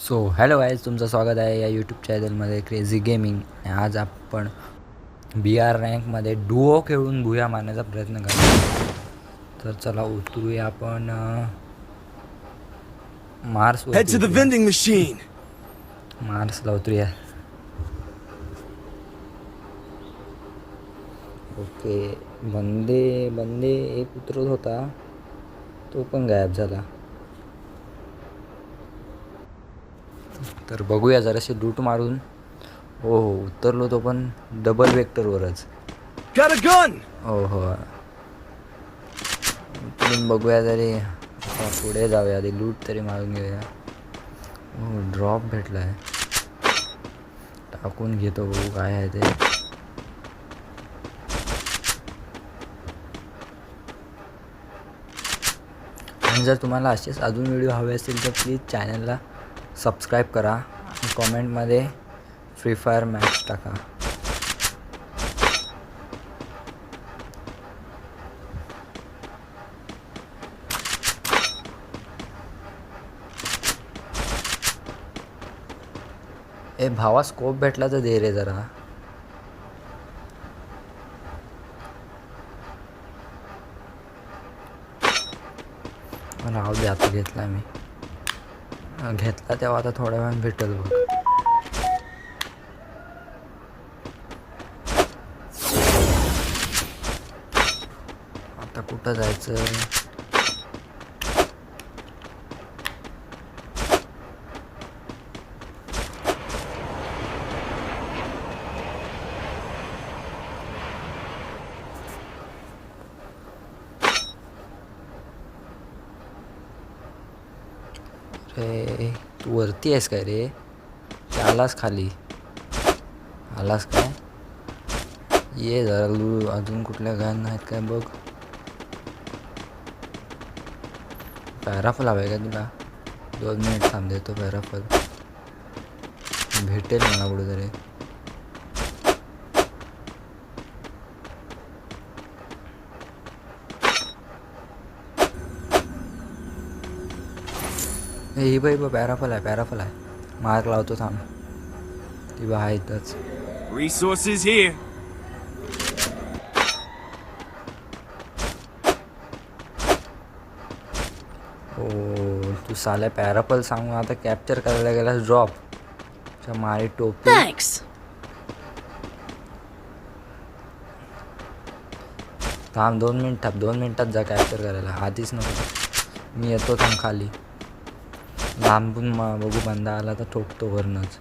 So hello guys, तुमचं स्वागत आहे या यूट्यूब चॅनलमध्ये क्रेझी गेमिंग. आज आपण BR रँकमध्ये डुओ खेळून भुया मारण्याचा प्रयत्न करतो. तर चला उतरूया आपण Head to the मार्सवरती. vending machine. मार्सला उतरूया. ओके, बंदे एक उतरत होता, तो पण गायब झाला. तर बघूया जराशी लूट मारून. हो उतरलो, तो पण डबल वेक्टरवरच. Got a gun. हो उतरून बघूया तरी. आता पुढे जाऊया, आधी लूट तरी मारून घेऊया. हो ड्रॉप भेटला आहे, टाकून घेतो, बघू काय आहे ते. आणि जर तुम्हाला असेच अजून व्हिडिओ हवे असतील तर प्लीज चॅनलला सबस्क्राईब करा आणि कॉमेंटमध्ये फ्री फायर मॅच टाका. ए भावा, स्कोप भेटला तर दे रे जरा. राहू दे, आता घेतला मी. घेतला तेव्हा आता थोड्या वेळानं भेटेल बघ. आता कुठं जायचं? रे तू वरती आहेस काय रे? आलास खाली? आलास काय? ये जरा अजून कुठल्या गन आहेत काय बघ. पॅराफल हवं आहे का तुला? 2 मिनिट थांब, देतो पॅराफल. भेटेल मला कुठेतरी. ही बाई पॅराफल आहे. मार्क लावतो, थांब. ती बा आहे इथंच. Resources here. हो तू साल्या पॅराफल सांगून आता कॅप्चर करायला गेलास ड्रॉप. मारी टोपी. Thanks. थांब 2 मिनिट, 2 मिनिटात जा कॅप्चर करायला, आधीच नको. मी येतो, थांब खाली. लांबून बघू, बंदा आला तर ठोकतो वरनच.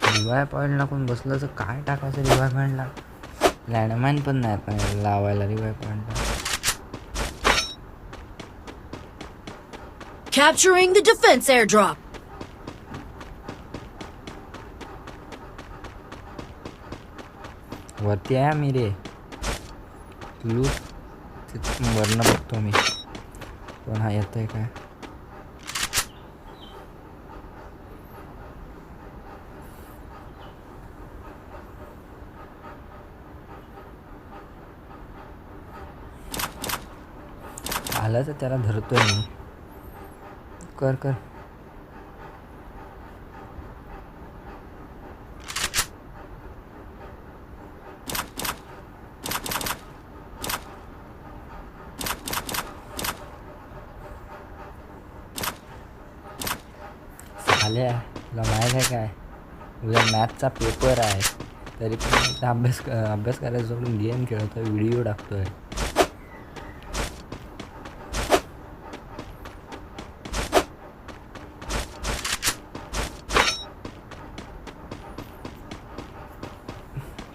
रिवाय पॉईंटला कोण बसलं तर काय टाकायचं रिवाय पॉईंटला? लँडमाईन पण नाही पण लावायला रिवाय पॉईंटला. Capturing the defense airdrop. वरती आहे मी रे. लूट वरनं बघतो मी, पण हा येतोय काय? आलं तर त्याला धरतोय मी. कर आल्या. तुला माहीत आहे काय, उद्या मॅथचा पेपर आहे, तरी पण अभ्यास करायला सोडून गेम खेळतोय, व्हिडिओ टाकतोय.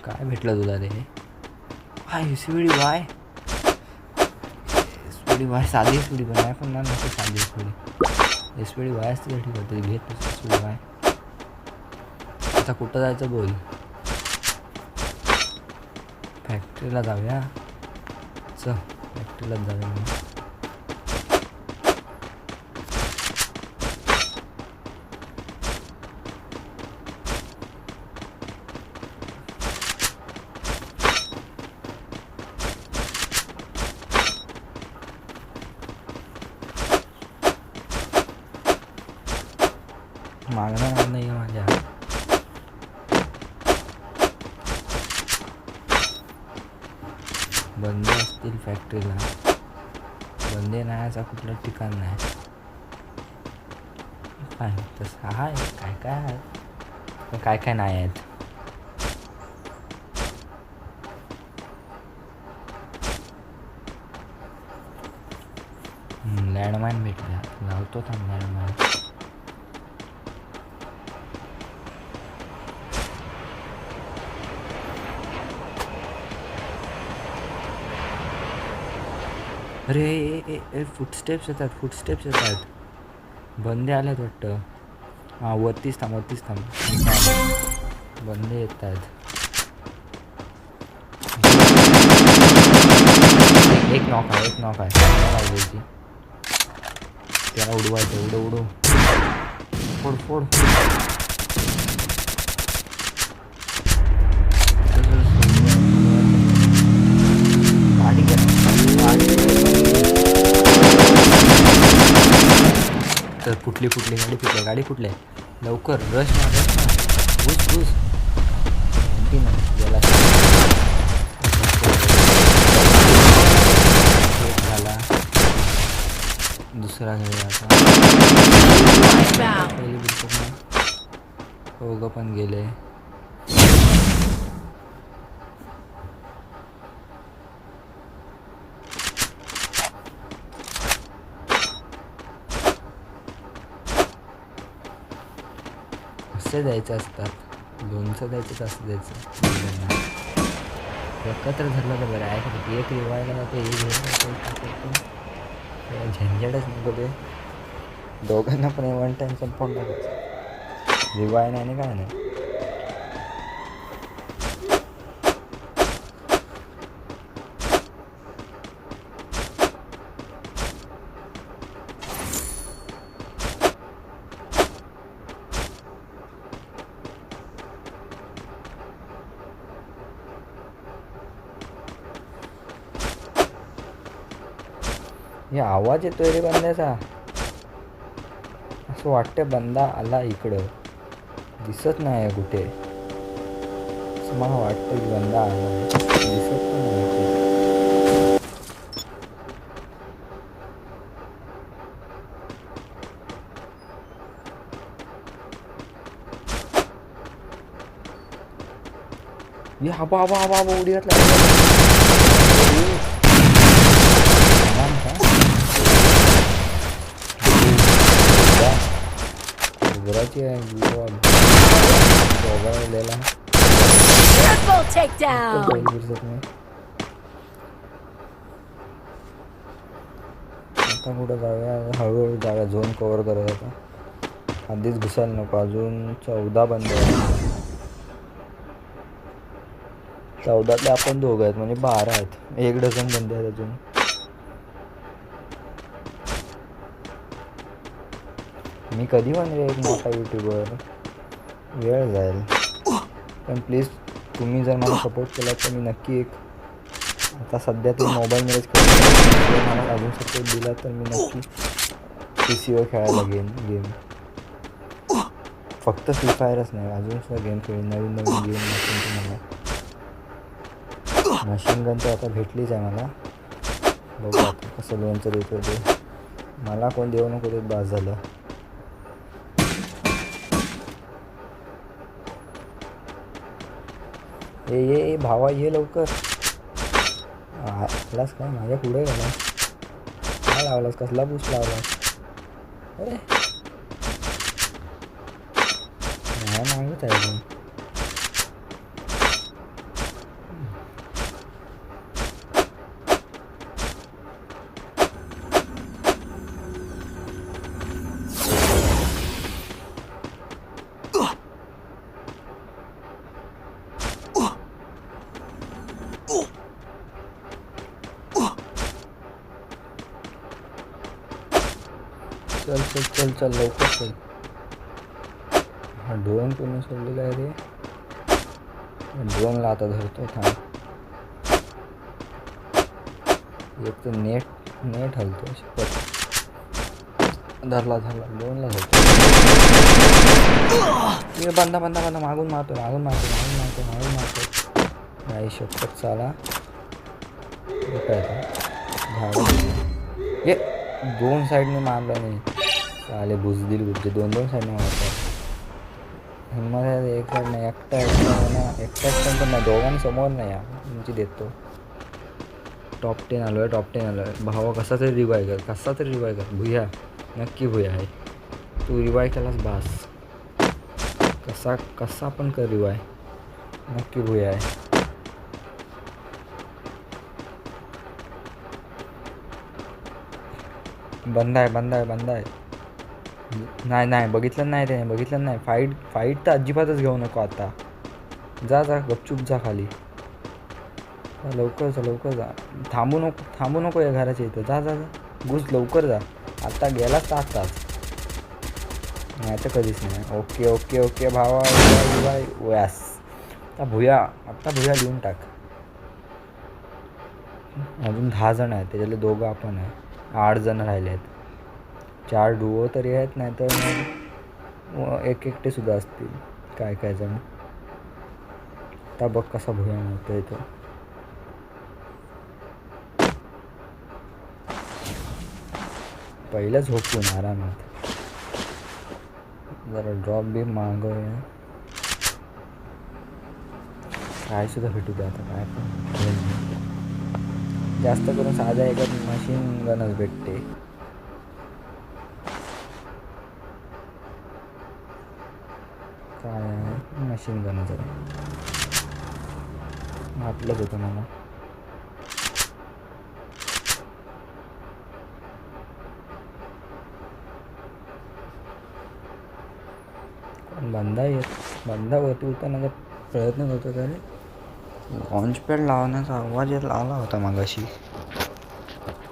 काय भेटलं तुला रे? हाय एसपीडी वाय साधी एसपीडी पण आहे, पण नको साधी एसपीडी वाय असते तर ठीक होतं. घेत एसपीडी वाय. आता कुठं जायचं बोल? फॅक्टरीला जाऊया. चल फॅक्टरीलाच जाऊया. मागणार नाही माझ्या. बंदे असतील फॅक्टरीला, बंदे नाहीचा कुठलं ठिकाण नाही. काय तसं आहे, काय काय आहे पण काय काय नाही आहेत. लँडमाईन भेटल्या, लावतो थांब लँडमाईन. अरे फुटस्टेप्स येतात. बंदे आलेत वाटतं. हां वरतीच थांब. बंदे येत आहेत. एक नॉक आहे. त्याला उडवायचं. उडव. फोड. तर फुटली गाडी फुटली. लवकर रश घुस गेला. झाला दुसरा घरी आता. पहिली बिलकुल दोघं पण गेले. असे द्यायचे असतात, लोणचं द्यायचं असं द्यायचं. एकत्र धरलं तर बरं आहे. एक रिवायला जातो, एक घेऊन झंझटच नको ते. दोघांना पण वन टाईम संपवून टाकायचं. रिवाय नाही काय नाही. हे आवाज येतोय रे बंद्याचा. असं वाटतं बंदा आला इकडं, दिसत नाही कुठे. असं मला वाटतं की बंदा आला, दिसत पण नाही. आबा उडी घातला. Triple takedown. आता कुठं जाऊया, हळूहळू जाऊया. झोन कव्हर करत होता, आधीच घुसायला नको. अजून 14 बंद आहेत. 14तले आपण दोघं आहेत म्हणजे 12 आहेत. 1 डझन बंदे आहेत अजून. मी कधी म्हणले एक मोठा यूट्यूबर, वेळ जाईल. पण प्लीज तुम्ही जर मला सपोर्ट केला तर मी नक्की एक, आता सध्या ते मोबाईलमध्येच खेळतो. मला अजून सपोर्ट दिला तर मी नक्की PC वर खेळायला गेम. फक्त फ्री फायरच नाही, अजून सुद्धा गेम खेळेन. नवीन गेम तुम्हाला. मशीन गन तर आता भेटलीच आहे मला. बघू आता कसं लोणचं देतो ते. मला कोण देऊ नको ते बास झालं. ये भावा ये लवकर. आलास काय माझ्या पुढे गेला. काय लावलास, कसला बूस्ट लावलास. अरे नाही मागत आहे अजून. चल लवकर चल. हा ड्रोन कोणी सोडलेला आहे रे. ड्रोनला आता धरतो थांब. एक तर नेट हलतो. धरला दोनला जातो. बंदा मागून मारतो. नाही शपथ चाला काय हे दोन साईडने मारलं नाही चाले बुजदिल गुज्जे दोन साईडने मारतात. हिंमत आहे एक साईड नाही एकटा पण नाही दोघांनी समोर नाही या तुमची देतो. टॉप 10 आलो आहे भावा कसा तरी रिवाय कर भुया नक्की भुया आहे. तू रिवाय केलास बास कसा पण कर रिवाय नक्की भुया आहे. बंद आहे. नाही बघितलं नाही फाईट तर अजिबातच घेऊ नको आता. जा गपचूप जा खाली. लवकर जा थांबू नको या घराच्या इथं. जा घुस लवकर जा. आता गेलास तर आताच नाही तर कधीच नाही. ओके भावा वयास आता भुया लिहून टाक. अजून 10 जण आहेत त्याच्यातले 2 आपण आहे. 8 जण राहिले आहेत. 4 डुओ तरी आहेत नाही तर मग एकटे सुद्धा असतील काय जण. आता बघ कसा भुया मिळतो इथं. पहिलं झोपून आरामात जरा ड्रॉप बी मागवूया. काय सुद्धा भेटू द्या आता काय पण जास्त करून साध्या एकात मशीन गनच भेटते. काय मशीन गनच आपलंच होतं मला. बंदावरती उतरण्याचा प्रयत्न करतो त्याने लॉन्च पॅड लावण्याचा आवाज आला होता मगाशी.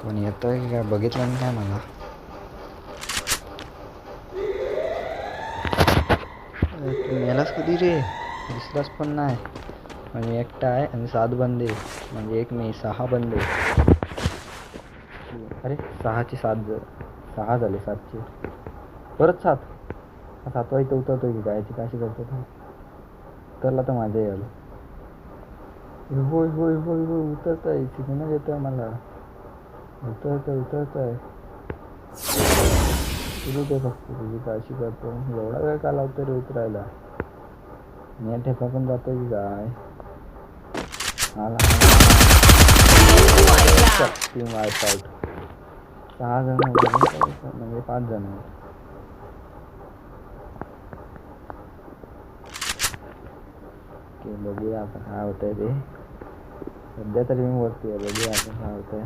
कोण येतोय की काय बघितलं नाही काय मला. तू मेलास कधी रे दिसलास पण नाही. म्हणजे एकटा आहे आणि 7 बंदे म्हणजे एक नाही 6 बंदे. अरे 6चे 6 झाले 7चे परत 7 7वा इथं उतरतोय की गायची काशी करतो उतरला तर माझ्या यायला. होय उतरतोय सिग्नल येतोय मला. उतरतोय तुझं फक्त तुझी काशी करतो. एवढा वेळ का लावतो रे उतरायला. मी ठेका पण जातोय की काय. Team वाईप out. 6 जण म्हणजे 5 जण आहेत. बघूया आता काय होतंय ते. सध्या तरी मी वरती आहे. बघूया आता काय होतंय.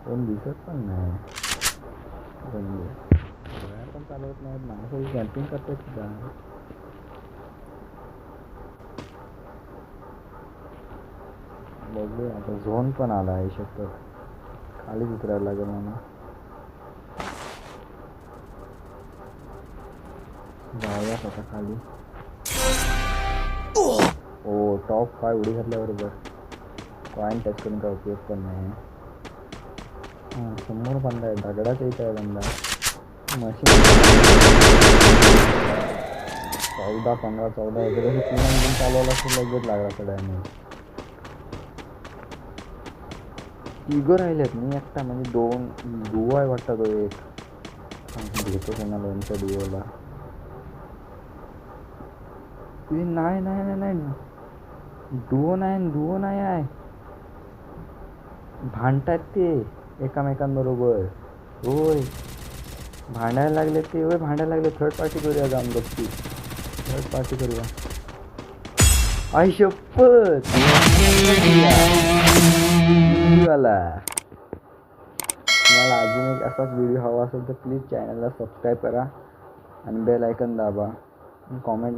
कोण दिसत पण नाही. पण चालवत नाहीत माणसं कॅम्पिंग करतात सुद्धा. बघूया आता झोन पण आला आहे शपथ. खालीच उतरायला लागेल मला. जाऊयात आता खाली. ओ टॉप 5 उडी घातल्याबरोबर कॉइन टच करून काय उपयोग पण नाही. समोर बंदा आहे दगडाच इथं आहे बंदा. मशीन 14-15 वगैरे पूर्ण चालवला असं लगेच लागला तर डॅमेज. तिघं राहिलेत मी एकटा म्हणजे 2 डुओ आहे वाटतं. तो एक घेतो त्यांना लोनच्या डुओला. नाही डुओ नाही आहे. भांडतात ते एकामेकांबरोबर. होय भांडायला लागले ते. भांडायला लागले. थर्ड पार्टी करूया जाऊन गप्पी. थर्ड पार्टी करूया. आई शपथ वाला. तुम्हाला अजून एक असाच व्हिडिओ हवा असेल तर प्लीज चॅनलला सबस्क्राईब करा आणि बेल आयकन दाबा. कॉमेंट